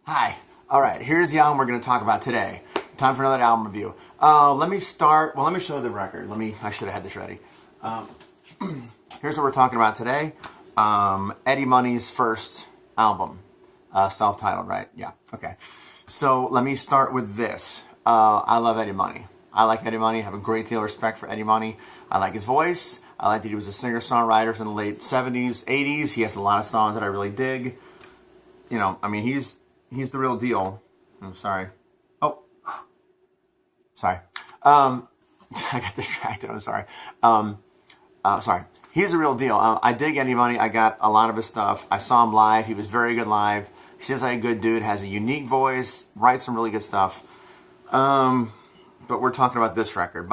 Hi. All right, here's the album we're going to talk about today. Time for another album review. Let me start. Well, let me show you the record. I should have had this ready. Here's what we're talking about today. Eddie Money's first album, self-titled, right? Yeah. Okay. So let me start with this. I love Eddie Money. I like Eddie Money. I have a great deal of respect for Eddie Money. I like his voice. I like that he was a singer-songwriter in the late 70s, 80s. He has a lot of songs that I really dig. You know, I mean, he's the real deal. I'm sorry. Oh, sorry. I got distracted. I'm sorry. Sorry. He's the real deal. I dig Eddie Money. I got a lot of his stuff. I saw him live. He was very good live. He seems like a good dude. Has a unique voice. Writes some really good stuff. But we're talking about this record.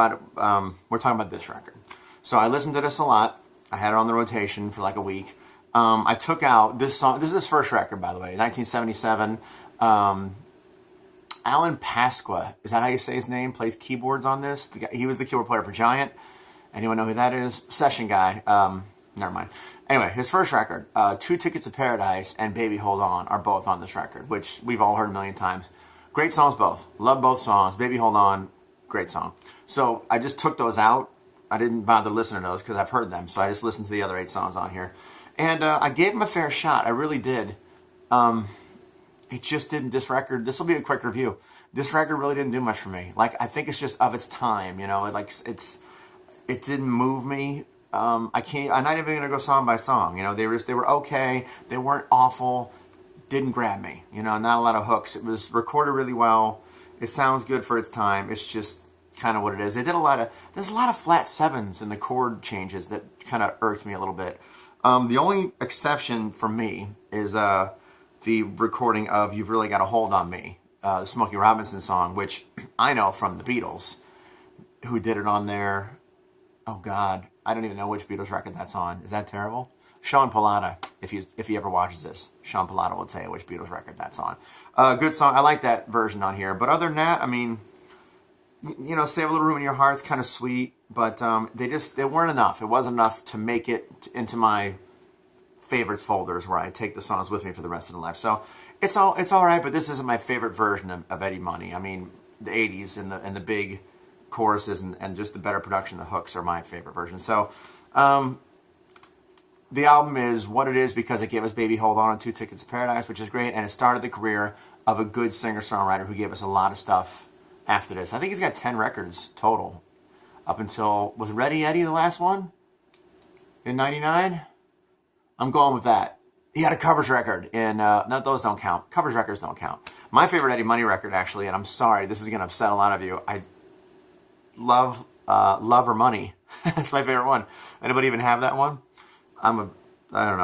So I listened to this a lot. I had it on the rotation for like a week. I took out this song. This is his first record, by the way, 1977. Alan Pasqua, is that how you say his name? Plays keyboards on this. He was the keyboard player for Giant. Anyone know who that is? Session guy. Never mind. Anyway, his first record, Two Tickets to Paradise and Baby Hold On are both on this record, which we've all heard a million times. Great songs both. Love both songs. Baby Hold On, great song. So I just took those out. I didn't bother listening to those because I've heard them. So I just listened to the other 8 songs on here. And I gave him a fair shot. I really did. It just didn't. This will be a quick review. This record really didn't do much for me. Like, I think it's just of its time, you know. It didn't move me. I'm not even gonna go song by song. You know, they were okay. They weren't awful. Didn't grab me. You know, not a lot of hooks. It was recorded really well. It sounds good for its time. It's just kind of what it is. There's a lot of flat sevens in the chord changes that kind of irked me a little bit. The only exception for me is the recording of You've Really Got a Hold on Me, the Smokey Robinson song, which I know from the Beatles, who did it on their, oh God, I don't even know which Beatles record that's on. Is that terrible? Sean Pallata, if he ever watches this, Sean Pallata will tell you which Beatles record that's on. Good song. I like that version on here. But other than that, I mean, you know, Save a Little Room in Your Heart's kind of sweet, but they weren't enough. It wasn't enough to make it into my favorites folders where I take the songs with me for the rest of the life. So it's all right, but this isn't my favorite version of Eddie Money. I mean, the 80s and the big choruses and just the better production, the hooks are my favorite version. So the album is what it is because it gave us Baby Hold On and Two Tickets to Paradise, which is great, and it started the career of a good singer-songwriter who gave us a lot of stuff after this. I think he's got 10 records total up until, was Ready Eddie the last one in 99? I'm going with that. He had a covers record in, no, those don't count. Covers records don't count. My favorite Eddie Money record, actually, and I'm sorry, this is going to upset a lot of you. I love Love or Money. That's my favorite one. Anybody even have that one? I don't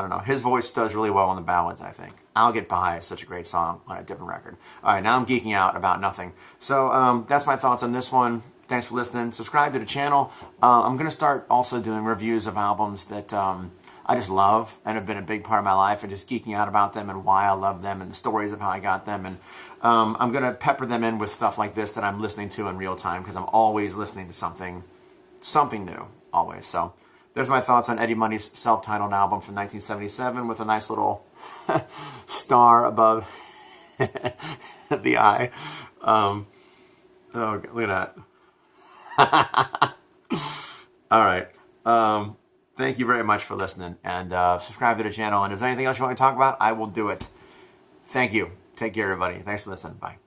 know. His voice does really well on the ballads, I think. I'll Get By is such a great song on a different record. All right, now I'm geeking out about nothing. So that's my thoughts on this one. Thanks for listening. Subscribe to the channel. I'm going to start also doing reviews of albums that I just love and have been a big part of my life, and just geeking out about them and why I love them and the stories of how I got them. And I'm going to pepper them in with stuff like this that I'm listening to in real time, because I'm always listening to something new, always. So there's my thoughts on Eddie Money's self-titled album from 1977 with a nice little star above the eye. Oh, look at that. All right. Thank you very much for listening, and subscribe to the channel. And if there's anything else you want to talk about, I will do it. Thank you. Take care, everybody. Thanks for listening. Bye.